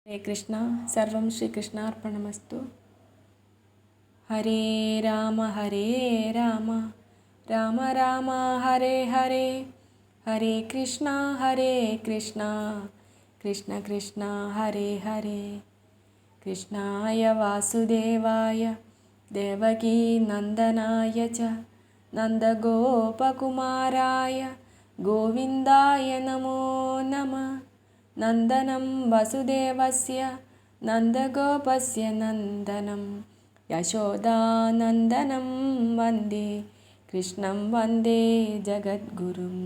ഹരേ കൃഷ്ണ. സർവം ശ്രീകൃഷ്ണാർപ്പണമസ്തു. ഹരേ രാമ രാമ രാമ ഹരേ ഹരേ, ഹരേ കൃഷ്ണ കൃഷ്ണ കൃഷ്ണ ഹരേ ഹരേ. കൃഷ്ണായ വാസുദേവായ ദേവകീ നന്ദനായ ച നന്ദഗോപകുമാരായ ഗോവിന്ദായ നമോ നമഃ. നന്ദനം വസുദേവസ്യ നന്ദഗോപസ്യ നന്ദനം യശോദാനന്ദനം വന്ദേ കൃഷ്ണം വന്ദേ ജഗദ്ഗുരും.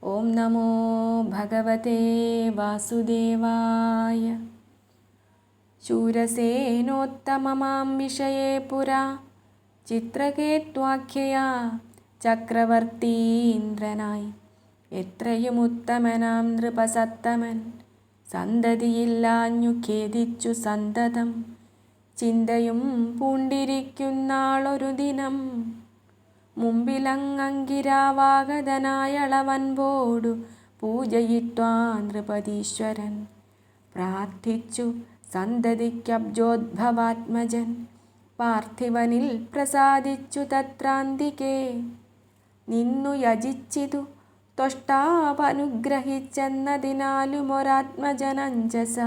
ഓം നമോ ഭഗവതേ വാസുദേവായ. ശൂരസേനോത്തമമാം വിഷയേ പുരാ ചിത്രകേത്വാഖ്യയാ ചക്രവർത്തീന്ദ്രനായി എത്രയും ഉത്തമനാം നൃപസത്തമൻ സന്തതിയില്ലാഞ്ഞു ഖേദിച്ചു സന്തതം ചിന്തയും പൂണ്ടിരിക്കുന്നാളൊരു ദിനം മുമ്പിലങ്ങങ്കിരാവാഗതനായളവൻപോടു പൂജയിത്വാ നൃപതീശ്വരൻ പ്രാർത്ഥിച്ചു സന്തതിക്കബ്ജോദ്ഭവാത്മജൻ പാർത്ഥിവനിൽ പ്രസാദിച്ചു തത്രാന്തികേ നിന്നു യജിച്ചിതു ത്വഷ്ടാവനുഗ്രഹിച്ചെന്നതിനാലുമൊരാത്മജനഞ്ജസ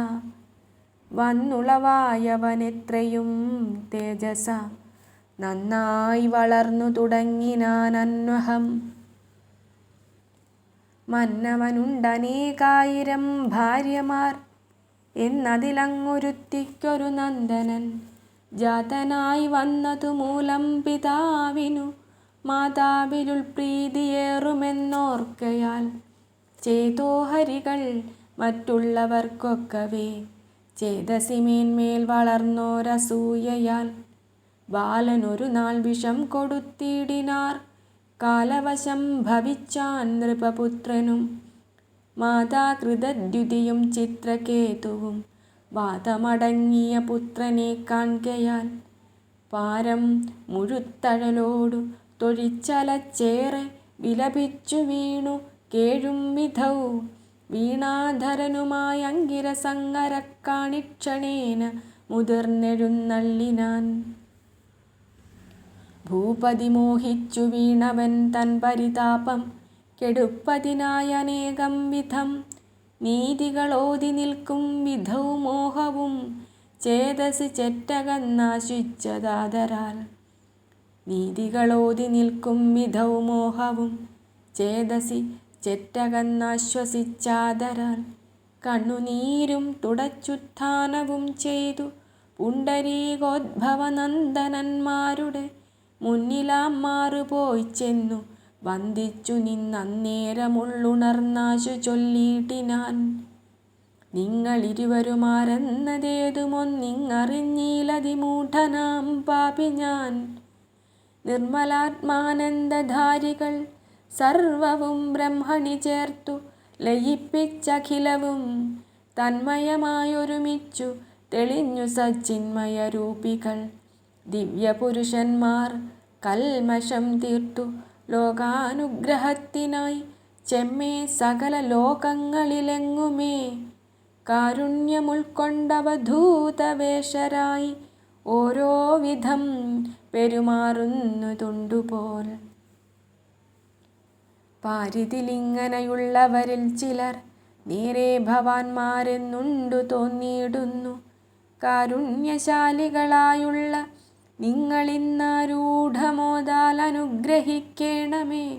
വന്നുളവായവനെത്രയും തേജസ നന്നായി വളർന്നു തുടങ്ങിനാനന്വഹം. മന്നവനുണ്ടനേകായിരം ഭാര്യമാർ എന്നതിലങ്ങൊരുത്തിക്കൊരു നന്ദനൻ ജാതനായി വന്നതു മൂലം പിതാവിനു മാതാവിലുൾപ്രീതിയേറുമെന്നോർക്കയാൽ ചേതോഹരികൾ മറ്റുള്ളവർക്കൊക്കവേ ചേതസിമേന്മേൽ വളർന്നോരസൂയയാൽ ബാലനൊരു നാൾ വിഷം കൊടുത്തിടിനാർ. കാലവശം ഭവിച്ചാൻ നൃപപുത്രനും മാതാകൃതദ്യുതിയും ചിത്രകേതുവും വാതമടങ്ങിയ പുത്രനെ കാൺകയാൽ പാരം മുഴുത്തഴലോടു തൊഴിച്ചലച്ചേറെ വിലപിച്ചു വീണു കേഴും വിധൗ വീണാധരനുമായ അങ്കിരസങ്ങരക്കാണിക്ഷണേന മുതിർന്നെഴുന്നള്ളിനാൻ. ഭൂപതി മോഹിച്ചു വീണവൻ തൻ പരിതാപം കെടുപ്പതിനായനേകം വിധം നീതികളോതി നിൽക്കും വിധൗ മോഹവും ചേതസി ചെറ്റകന്നാശിച്ചതാദരാൽ. നീതികളോതി നിൽക്കും വിധൗ മോഹവും ചേതസി ചെറ്റകന്നാശ്വസിച്ചാദരാൽ കണ്ണുനീരും തുടച്ചുത്ഥാനവും ചെയ്തു പുണ്ടരീകോദ്ഭവനന്ദനന്മാരുടെ മുന്നിലാം മാറുപോയി ചെന്നു വന്ദിച്ചു നിന്നേരമുള്ളുണർന്നാശു ചൊല്ലിയിട്ടിനാൻ. നിങ്ങളിരുവരുമാരെന്നതേതുമൊന്നിങ്ങറിഞ്ഞീലതിമൂഢനാം പാപി ഞാൻ. നിർമ്മലാത്മാനന്ദധാരികൾ സർവവും ബ്രഹ്മണി ചേർത്തു ലയിപ്പിച്ചഖിലവും തന്മയമായൊരുമിച്ചു തെളിഞ്ഞു സച്ചിന്മയരൂപികൾ ദിവ്യപുരുഷന്മാർ കൽമഷം തീർത്തു ലോകാനുഗ്രഹത്തിനായി ചെമ്മേ സകല ലോകങ്ങളിലെങ്ങുമേ കാരുണ്യമുൾക്കൊണ്ടവധൂതവേഷരായി ഓരോ വിധം പെരുമാറുന്നതുണ്ടുപോൽ. പാരിതിലിങ്ങനെയുള്ളവരിൽ ചിലർ നേരെ ഭവാന്മാരെന്നുണ്ടു തോന്നിയിടുന്നു. കാരുണ്യശാലികളായുള്ള നിങ്ങളിന്നാരൂഢമോദാൽ അനുഗ്രഹിക്കേണമേ.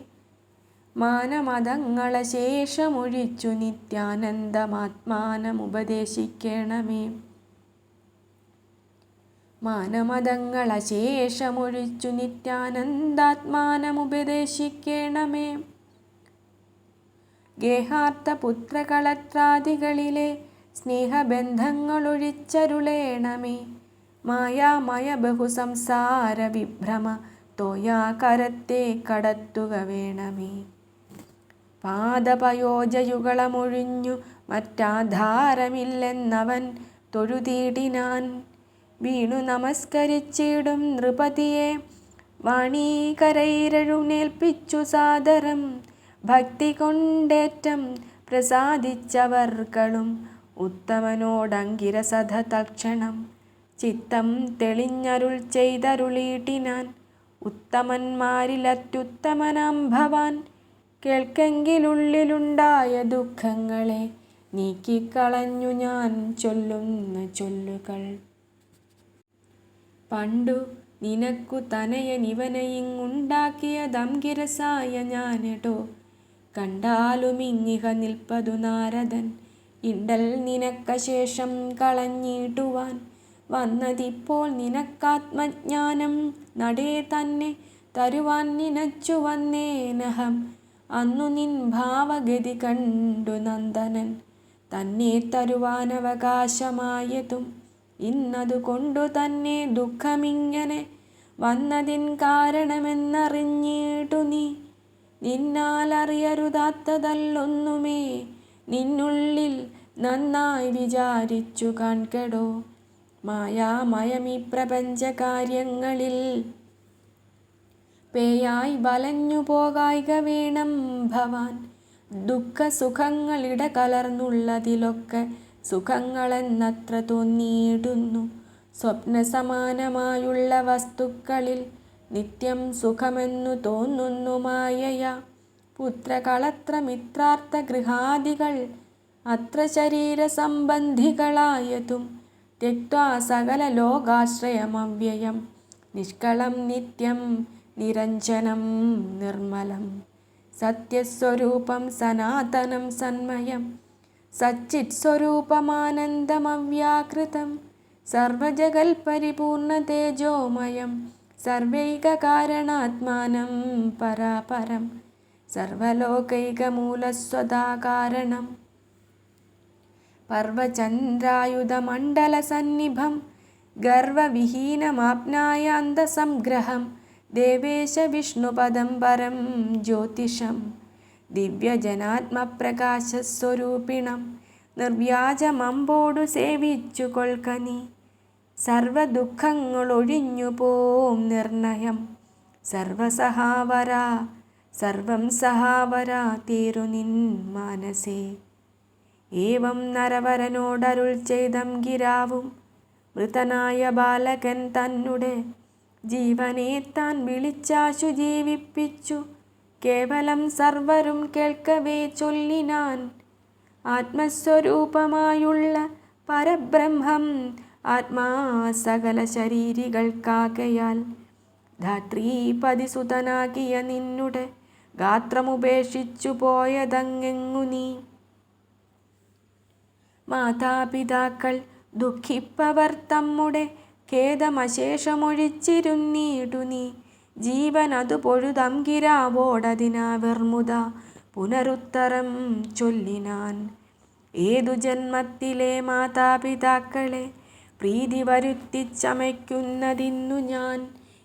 മാനമതങ്ങളശേഷമൊഴിച്ചു നിത്യാനന്ദമാത്മാനമുപദേശിക്കേണമേ. മാനമതങ്ങളശേഷമൊഴിച്ചു നിത്യാനന്ദാത്മാനമുപദേശിക്കേണമേ. ഗേഹാർത്ഥപുത്രകളത്രാദികളിലെ സ്നേഹബന്ധങ്ങളൊഴിച്ചരുളേണമേ. മായാമയ ബഹുസംസാര വിഭ്രമ തോയാകരത്തെ കടത്തുക വേണമേ. പാദപയോജയുകളമൊഴിഞ്ഞു മറ്റാധാരമില്ലെന്നവൻ തൊഴുതീടിനാൻ. വീണു നമസ്കരിച്ചിടും നൃപതിയെ വാണീകരൈരഴുന്നേൽപ്പിച്ചു സാദരം ഭക്തി കൊണ്ടേറ്റം പ്രസാദിച്ചവർകളും ഉത്തമനോടങ്കിരസധ തൽക്ഷണം ചിത്തം തെളിഞ്ഞരുൾ ചെയ്തരുളീട്ടിനാൻ. ഉത്തമന്മാരിലത്യുത്തമനാം ഭവാൻ കേൾക്കെങ്കിലുള്ളിലുണ്ടായ ദുഃഖങ്ങളെ നീക്കിക്കളഞ്ഞു ഞാൻ ചൊല്ലുന്ന ചൊല്ലുകൾ. പണ്ടു നിനക്കു തനയനിവനെയിങ്ങുണ്ടാക്കിയതംഗിരസായ ഞാനെടോ. കണ്ടാലുമിങ്ങിഹ നിൽപ്പതു നാരദൻ ഇണ്ടൽ നിനക്കശേഷം കളഞ്ഞിടുവാൻ. വന്നതിപ്പോൾ നിനക്കാത്മജ്ഞാനം നടേ തന്നെ തരുവാൻ നിനച്ചു വന്നേനഹം. അന്നു നിൻ ഭാവഗതി കണ്ടു നന്ദനൻ തന്നെ തരുവാനവകാശമായതും. ഇന്നതുകൊണ്ടു തന്നെ ദുഃഖമിങ്ങനെ വന്നതിൻ കാരണമെന്നറിഞ്ഞിടു നീ. നിന്നാൽ അറിയരുതാത്തതല്ലൊന്നുമേ നിന്നുള്ളിൽ നന്നായി വിചാരിച്ചു കാൺകെടോ. മായാമയമീ പ്രപഞ്ചകാര്യങ്ങളിൽ പേയായി വലഞ്ഞു പോകായിക വേണം ഭവാൻ. ദുഃഖസുഖങ്ങളിട കലർന്നുള്ളതിലൊക്കെ സുഖങ്ങളെന്നത്ര തോന്നിയിടുന്നു. സ്വപ്നസമാനമായുള്ള വസ്തുക്കളിൽ നിത്യം സുഖമെന്നു തോന്നുന്നു മായയാ. പുത്രകളത്ര മിത്രാർത്ഥ ഗൃഹാദികൾ അത്ര ശരീരസംബന്ധികളായതും. ത്യക്ത്വാ സകല ലോകാശ്രയമവ്യയം നിഷ്കളം നിത്യം നിരഞ്ജനം നിർമ്മലം. സത്യസ്വരൂപം സനാതനം സന്മയം സച്ചിത് സ്വരൂപമാനന്ദമവ്യാകൃതം. സർവജഗൽപരിപൂർണ തേജോമയം സർവൈകകാരണാത്മാനം പരാപരം. സർവലോകൈകമൂലസ്വതാകാരണം പർവചന്ദ്രായുധമണ്ഡലസന്നിഭം ഗർവവിഹീനമാപ്നായ അന്തസംഗ്രഹം. ദേവേശ വിഷ്ണുപദം പരം ജ്യോതിഷം ദിവ്യജനാത്മപ്രകാശസ്വരൂപിണം. നിർവ്യാജമമ്പോടു സേവിച്ചു കൊൾക്കനി സർവദുഃഖങ്ങളൊഴിഞ്ഞു പോം നിർണയം. സർവസഹാവരാ സർവം സഹാവരാ തീരു നിൻ മാനസേ. ഏവം നരവരനോടരുൾ ചെയ്തംഗിരാവും മൃതനായ ബാലകൻ തന്നെ ജീവനെ താൻ വിളിച്ചാശു ജീവിപ്പിച്ചു. കേവലം സർവരും കേൾക്കവേ ചൊല്ലിനാൻ. ആത്മസ്വരൂപമായുള്ള പരബ്രഹ്മം ആത്മാ സകല ശരീരികൾക്കാകയാൽ ധാത്രീപതിസുതനാകിയ നിന്നുടെ ഗാത്രമുപേക്ഷിച്ചു പോയതങ്ങെങ്ങു നീ. മാതാപിതാക്കൾ ദുഃഖിപ്പവർ തമ്മുടെ ഖേദമശേഷമൊഴിച്ചിരുന്നീടു നീ. ജീവനതു പൊഴുതംഗിരാവോടതിനാ വെർമുത പുനരുത്തരം ചൊല്ലിനാൻ. ഏതു ജന്മത്തിലെ മാതാപിതാക്കളെ പ്രീതി വരുത്തിച്ചമയ്ക്കുന്നതിന്നു ഞാൻ.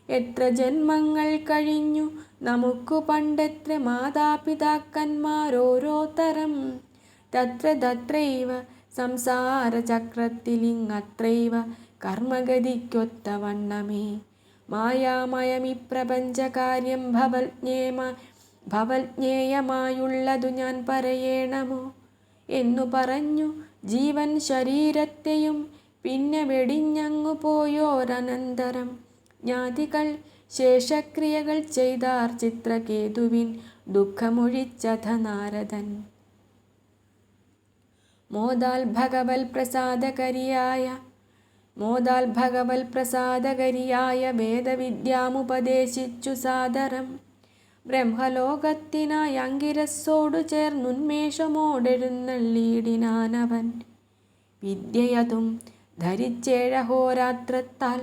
എത്ര ജന്മങ്ങൾ കഴിഞ്ഞു നമുക്കു പണ്ടെത്ര മാതാപിതാക്കന്മാരോരോ തരം. തത്ര തത്രൈവ സംസാരചക്രത്തിലിങ്ങത്രൈവ കർമ്മഗതിക്കൊത്തവണ്ണമേ. മായാമയമി പ്രപഞ്ചകാര്യം ഭവജ്ഞേയമായുള്ളതു ഞാൻ പറയേണമോ എന്നു പറഞ്ഞു. ജീവൻ ശരീരത്തെയും പിന്നെ വെടിഞ്ഞങ്ങു പോയോരനന്തരം ജ്ഞാതികൾ ശേഷക്രിയകൾ ചെയ്താർ ചിത്രകേതുവിൻ ദുഃഖമൊഴിച്ചഥ നാരദൻ. മോദാൽ ഭഗവൽ പ്രസാദകരിയായ വേദവിദ്യാമുപദേശിച്ചു സാദരം. ബ്രഹ്മലോകത്തിനായി അങ്കിരസ്സോടു ചേർന്നുന്മേഷമോടെഴുന്നള്ളിയിടിനാനവൻ. വിദ്യയതും ധരിച്ചേഴഹോരാത്രത്താൽ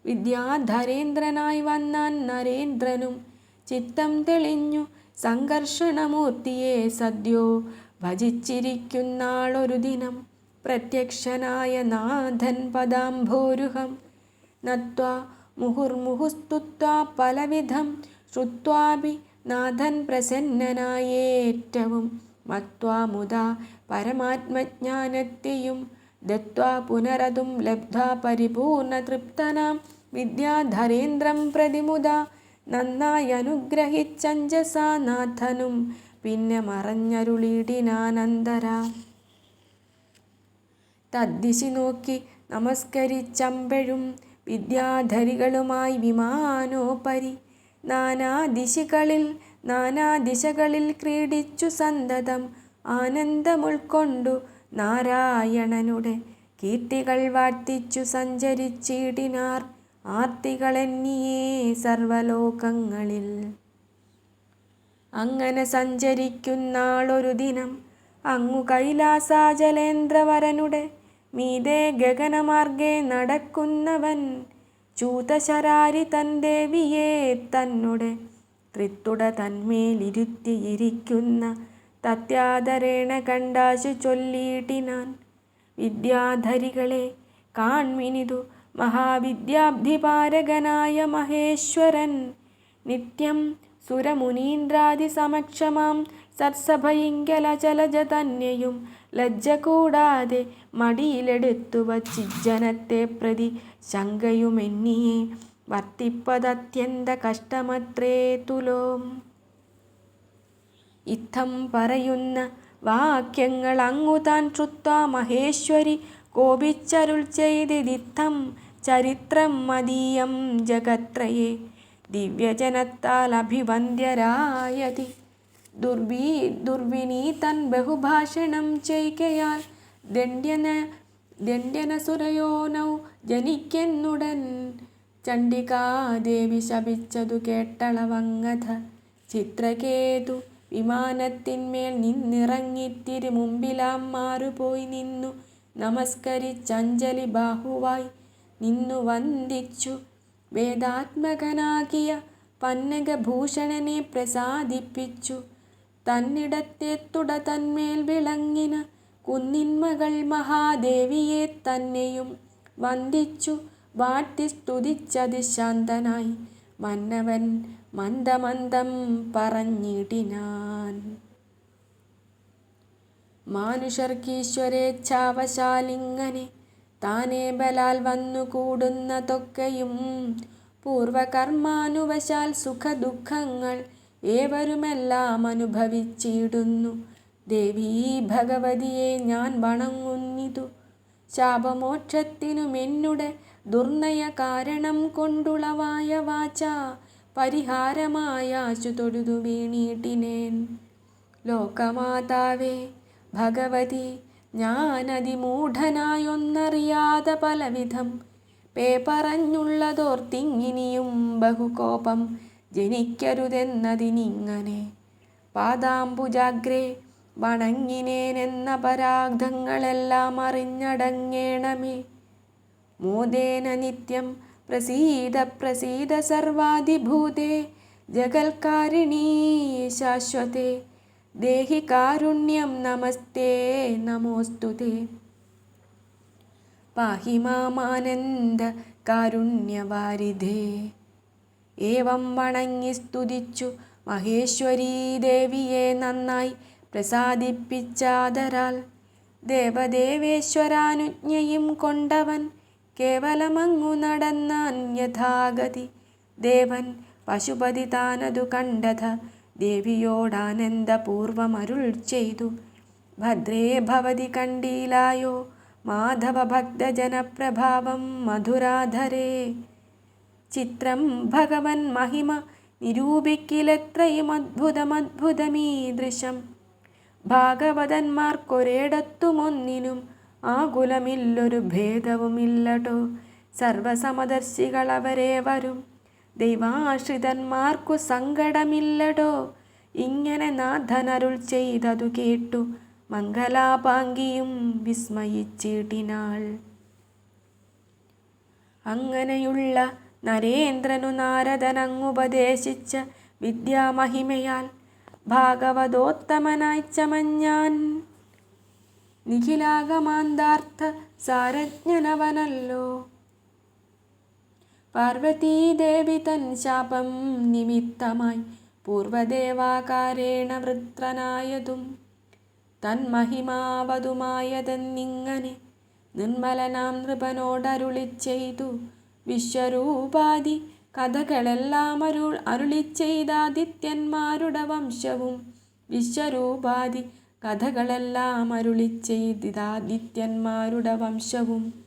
വിദ്യാധരേന്ദ്രനായി വന്നാൻ നരേന്ദ്രനും. ചിത്തം തെളിഞ്ഞു സംഘർഷണമൂർത്തിയെ സദ്യോ ഭജിച്ചിരിക്കുന്നാളൊരു ദിനം. പ്രത്യക്ഷനായ നാഥൻ പദാംഭോരുഹം നത്വാ മുഹുർമുഹുസ്തുത്വാ പലവിധം. ശ്രുത്വാപി നാഥൻ പ്രസന്നനായേറ്റവും മത്വാ മുദാ പരമാത്മജ്ഞാനത്തെയും ദത്വാ പുനരതും ലബ്ധ്വാ പരിപൂർണ തൃപ്തനാം. വിദ്യാധരേന്ദ്രം പ്രതിമുദാ നന്നായി അനുഗ്രഹിച്ചഞ്ജസാ നാഥനും പിന്നെ മറഞ്ഞരുളിടിനാനന്തര. തദ്ദിശി നോക്കി നമസ്കരിച്ചമ്പഴും വിദ്യാധരികളുമായി വിമാനോപരി നാനാദിശകളിൽ ക്രീഡിച്ചു സന്തതം ആനന്ദമുൾക്കൊണ്ടു നാരായണനുടെ കീർത്തികൾ വാഴ്ത്തിച്ചു സഞ്ചരിച്ചിടിനാർ ആർത്തികളെന്നിയേ സർവലോകങ്ങളിൽ. അങ്ങനെ സഞ്ചരിക്കുന്നാളൊരു ദിനം അങ്ങു കൈലാസാചലേന്ദ്രവരനുടെ മീതെ ഗഗനമാർഗെ നടക്കുന്നവൻ ചൂതശരാരി തൻ ദേവിയെ തന്നുടെ ത്രിത്തുട തന്മേലിരുത്തിയിരിക്കുന്ന തത്യാദരേണ കണ്ടാശു ചൊല്ലിയിട്ടിനാൻ. വിദ്യാധരികളെ കാൺമിനിതു മഹാവിദ്യാബ്ധിപാരകനായ മഹേശ്വരൻ നിത്യം സുരമുനീന്ദ്രാദി സമക്ഷമാം സത്സഭയിങ്കലചലജ തന്നെയും ലജ്ജ കൂടാതെ മടിയിലെടുത്തു വച്ചിജ്ജനത്തെ പ്രതി ശങ്കയുമെന്നിയെ വർത്തിപ്പതത്യന്ത കഷ്ടമത്രേ തുലോം. ഇത്തം പറയുന്ന വാക്യങ്ങൾ അങ്ങു താൻ ശ്രുത്വാ മഹേശ്വരി കോപിച്ചരുൾ ചെയ്തിദിത്തം ചരിത്രം മദീയം ജഗത്രയെ ദിവ്യജനത്താൽ അഭിവന്ദ്യരായതി. ദുർവിനീതൻ ബഹുഭാഷണം ചെയ്കയാൽ ദണ്ഡ്യനസുരയോനൗ ജനിക്കെന്നുടൻ ചണ്ഡികാദേവി ശപിച്ചതു കേട്ടളവങ്ങഥ. ചിത്രകേതു വിമാനത്തിന്മേൽ നിന്നിറങ്ങിത്തിരു മുമ്പിലാം മാറുപോയി നിന്നു നമസ്കരിച്ചഞ്ജലി ബാഹുവായി നിന്നു വന്ദിച്ചു വേദാത്മകനാകിയ പന്നകഭൂഷണനെ പ്രസാദിപ്പിച്ചു. തന്നിടത്തെത്തുട തന്മേൽ വിളങ്ങിന കുന്നിന്മകൾ മഹാദേവിയെ തന്നെയും വന്ദിച്ചു വാഴ്ത്തി സ്തുതിച്ചതിശാന്തനായി മന്നവൻ മന്ദമന്ദം പറഞ്ഞിടിനാൻ. മാനുഷർക്കീശ്വരേച്ഛാവശാലിങ്ങനെ താനേ ബലാൽ വന്നു കൂടുന്നതൊക്കെയും പൂർവകർമാനുവശാൽ സുഖദുഃഖങ്ങൾ ഏവരുമെല്ലാം അനുഭവിച്ചിടുന്നു. ദേവീ ഭഗവതിയെ ഞാൻ വണങ്ങുന്നിതു ശാപമോക്ഷത്തിനുമെന്നുടെ ദുർനയ കാരണം കൊണ്ടുളവായ വാച പരിഹാരമായാശു തൊഴുതു വീണീട്ടിനേൻ. ലോകമാതാവേ ഭഗവതി, ഞാനതിമൂഢനായൊന്നറിയാതെ പലവിധം പറഞ്ഞുള്ളതോർത്തിങ്ങിനിയും ബഹുകോപം ജനിക്കരുതെന്നതിനിങ്ങനെ പാദാംബുജാഗ്രേ വണങ്ങിനേനെന്ന പരാഗ്ധങ്ങളെല്ലാം അറിഞ്ഞടങ്ങേണമേ. മോദേന നിത്യം പ്രസീദ പ്രസീദ സർവാധിഭൂതേ ജഗൽക്കാരിണീ ശാശ്വതേ ദേഹി കാരുണ്യം നമസ്തേ നമോസ്തുതേ. പാഹി മാമാനന്ദ കാരുണ്യവാരിധേ. ഏവം വണങ്ങി സ്തുതിച്ചു മഹേശ്വരീ ദേവിയെ നന്നായി പ്രസാദിപ്പിച്ചാദരാൽ ദേവദേവേശ്വരാനുജ്ഞയും കൊണ്ടവൻ കേവലമങ്ങു നടന്നാൻ യഥാഗതി. ദേവൻ പശുപതി താനതു കണ്ടത ദേവിയോടാനന്ദപൂർവമരുൾ ചെയ്തു. ഭദ്രേ ഭവതി കണ്ടീലായോ മാധവ ഭക്തജനപ്രഭാവം മധുരാധരേ. ചിത്രം ഭഗവൻ മഹിമ നിരൂപിക്കിലെത്രയും അദ്ഭുതമദ്ഭുതമീദൃശം. ഭാഗവതന്മാർക്കൊരേടത്തുമൊന്നിനും ആകുലമില്ലൊരു ഭേദവുമില്ലടോ. സർവസമദർശികളവരെ വരും ദൈവാശ്രിതന്മാർക്കു സങ്കടമില്ലടോ. ഇങ്ങനെ നാഥനരുൾ ചെയ്തതു കേട്ടു മംഗലാപാംഗിയും വിസ്മയിച്ചിടിനാൾ. അങ്ങനെയുള്ള നരേന്ദ്രനു നാരദനങ്ങുപദേശിച്ച വിദ്യാമഹിമയാൽ ഭാഗവതോത്തമനായി ചമഞ്ഞാൻ. നിഖിലാഗമാന്താർത്ഥ സാരജ്ഞനവനല്ലോ. പാർവതീദേവി തൻ ശാപം നിമിത്തമായി പൂർവദേവാകാരേണ വൃത്രനായതും തന്മഹിമാവതുമായതെന്നിങ്ങനെ നിർമ്മലനാം നൃപനോടരുളിച്ചെയ്തു. വിശ്വരൂപാദി കഥകളെല്ലാം അരുളിച്ചെയ്താദിത്യന്മാരുടെ വംശവും വിശ്വരൂപാദി കഥകളെല്ലാം അരുളിച്ചെയ്തിതാദിത്യന്മാരുടെ വംശവും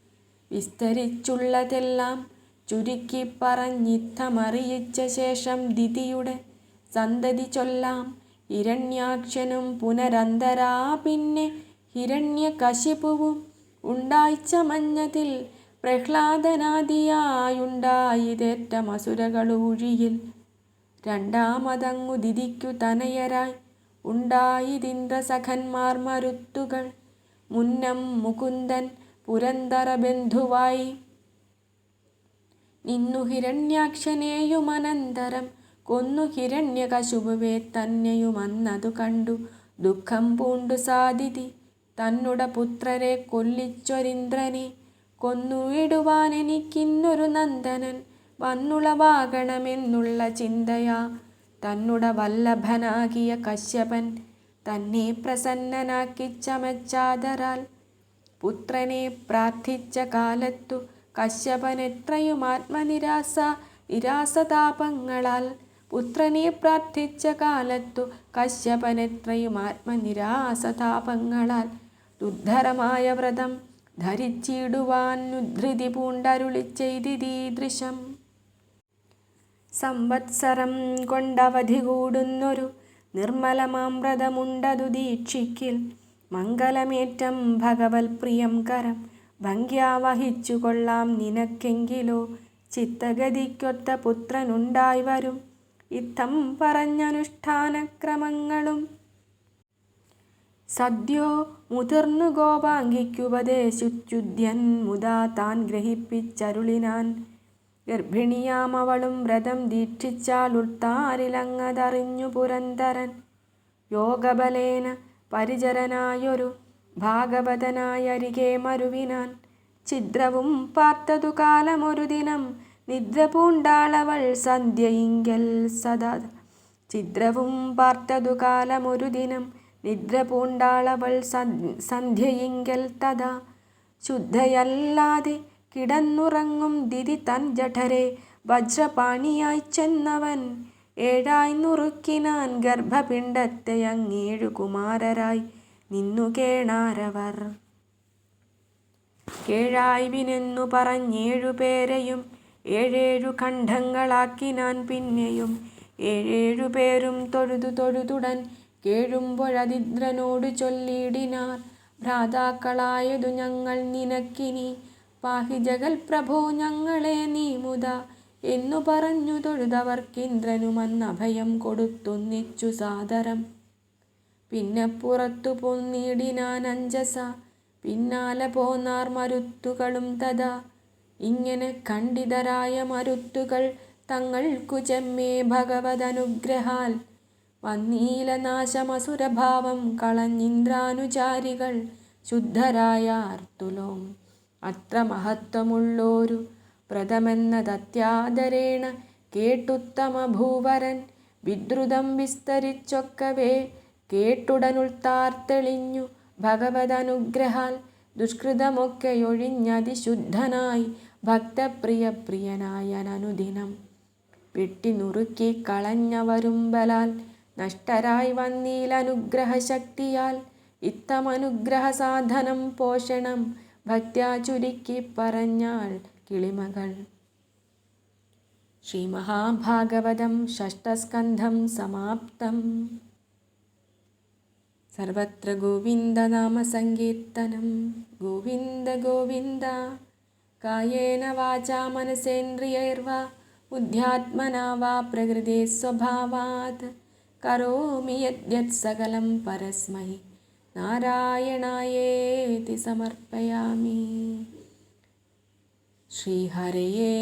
വിസ്തരിച്ചുള്ളതെല്ലാം ചുരുക്കി പറഞ്ഞിത്തമറിയിച്ച ശേഷം ദിതിയുടെ സന്തതി ചൊല്ലാം. ഹിരണ്യാക്ഷനും പുനരന്തരാ പിന്നെ ഹിരണ്യകശിപുവും ഉണ്ടായിച്ചമഞ്ഞതിൽ പ്രഹ്ലാദനാദിയായുണ്ടായിതേറ്റമസുരകളൂഴിയിൽ. രണ്ടാമതങ്ങു ദിതിക്കു തനയരായി ഉണ്ടായിതിന്ദ്രസഖന്മാർ മരുത്തുകൾ. മുന്നം മുകുന്ദൻ പുരന്തരബന്ധുവായി നിന്നു ഹിരണ്യാക്ഷനെയുമനന്തരം കൊന്നു ഹിരണ്യകശുപുവെ തന്നെയുമന്നതു കണ്ടു ദുഃഖം പൂണ്ടു സാദിതി. തന്നുട പുത്രരെ കൊല്ലിച്ചൊരിന്ദ്രനെ കൊന്നുവിടുവാനെനിക്കിന്നൊരു നന്ദനൻ വന്നുളവാകണമെന്നുള്ള ചിന്തയാ. തന്നുട വല്ലഭനാകിയ കശ്യപൻ തന്നെ പ്രസന്നനാക്കിച്ചമച്ചാദരാൽ പുത്രനെ പ്രാർത്ഥിച്ച കാലത്തു കശ്യപനെത്രയും നിരാസതാപങ്ങളാൽ പുത്രനെ പ്രാർത്ഥിച്ച കാലത്തു കശ്യപനെത്രയും ആത്മനിരാസതാപങ്ങളാൽ ദുർധരമായ വ്രതം ധരിച്ചിടുവാൻ ഉദ്ധൃതി പൂണ്ടരുളിച്ചെയ്തിദീദൃശം. സംവത്സരം കൊണ്ടവധി കൂടുന്നൊരു നിർമ്മലമാം വ്രതമുണ്ടതു ദീക്ഷിക്കിൽ. മംഗലമേറ്റം ഭഗവത് പ്രിയം കരം ഭംഗ്യാ വഹിച്ചു കൊള്ളാം നിനക്കെങ്കിലോ ചിത്തഗതിക്കൊത്ത പുത്രനുണ്ടായി വരും. ഇത്തം പറഞ്ഞനുഷ്ഠാനക്രമങ്ങളും സദ്യോ മുതിർന്നു ഗോപാംഗിക്കുപദേശിച്ചുദ്യൻ മുതാ താൻ ഗ്രഹിപ്പിച്ചരുളിനാൻ. ഗർഭിണിയാമവളും വ്രതം ദീക്ഷിച്ചാലുൾത്താരിലങ്ങതറിഞ്ഞു പുരന്തരൻ. യോഗബലേന പരിചരനായൊരു ഭാഗവതനായരികെ മരുവിനാൻ. ഛിദ്രവും പാർത്തതു കാലമൊരു ദിനം നിദ്ര പൂണ്ടാളവൾ സന്ധ്യയിങ്കൽ സദാ. ഛിദ്രവും പാർത്തതു കാലമൊരു ദിനം നിദ്ര പൂണ്ടാളവൾ സന്ധ്യയിങ്കൽ തഥാ. ശുദ്ധയല്ലാതെ കിടന്നുറങ്ങും ദിതി തൻ ജഠരെ വജ്രപാണിയായി ചെന്നവൻ. ഏഴായി നുറുക്കിനാൻ ഗർഭപിണ്ഡത്തെ അങ്ങേഴു കുമാരരായി നിന്നു കേണാരവർ. കേഴായ്വിനെന്നു പറഞ്ഞേഴുപേരെയും ഏഴേഴു ഖണ്ഡങ്ങളാക്കിനാൻ. പിന്നെയും ഏഴേഴുപേരും തൊഴുതുടൻ കേഴുമ്പൊഴതിന്ദ്രനോടു ചൊല്ലിയിടിനാർ. ഭ്രാതാക്കളായതു ഞങ്ങൾ നിനക്കിനി പാഹി ജഗൽ പ്രഭോ ഞങ്ങളെ നീ മുതാ എന്നു പറഞ്ഞു തൊഴുതവർക്കിന്ദ്രനുമന്നഭയം കൊടുത്തൊന്നിച്ചു സാദരം. പിന്നെ പുറത്തു പൊന്നിടിനാൻ അഞ്ജസ. പിന്നാലെ പോന്നാർ മരുത്തുകളും തഥാ. ഇങ്ങനെ ഖണ്ഡിതരായ മരുത്തുകൾ തങ്ങൾക്കു ചെമ്മേ ഭഗവദനുഗ്രഹാൽ വന്നീലനാശമസുരഭാവം കളഞ്ഞിന്ദ്രാനുചാരികൾ ശുദ്ധരായാർത്തുലോം. അത്ര മഹത്വമുള്ളോരു വ്രതമെന്നതത്യാദരേണ കേട്ടുത്തമ ഭൂവരൻ വിദ്രുതം വിസ്തരിച്ചൊക്കവേ കേട്ടുടനുൾത്താർത്തെളിഞ്ഞു ഭഗവദനുഗ്രഹാൽ. ദുഷ്കൃതമൊക്കെയൊഴിഞ്ഞതിശുദ്ധനായി ഭക്തപ്രിയനായനനുദിനം വെട്ടി നുറുക്കി കളഞ്ഞവരും ബലാൽ നഷ്ടരായി വന്നീലനുഗ്രഹശക്തിയാൽ. ഇത്തമനുഗ്രഹ സാധനം പോഷണം ഭക്ത്യാ ചുരുക്കി പറഞ്ഞാൾ കിളിമകൾ. ശ്രീമഹാഭാഗവതം ഷഷ്ഠസ്കന്ധം സമാപ്തം. സർവത്ര ഗോവിന്ദനാമസങ്കീർത്തനം. ഗോവിന്ദ ഗോവിന്ദ. കായേന വാചാ മനസേന്ദ്രിയൈർവാ ബുദ്ധ്യാത്മനാ വാ പ്രകൃതേ സ്വഭാവാത് കരോമി യദ്യത് സകലം പരസ്മൈ നാരായണായേതി സമർപ്പയാമി. ശ്രീഹരയേ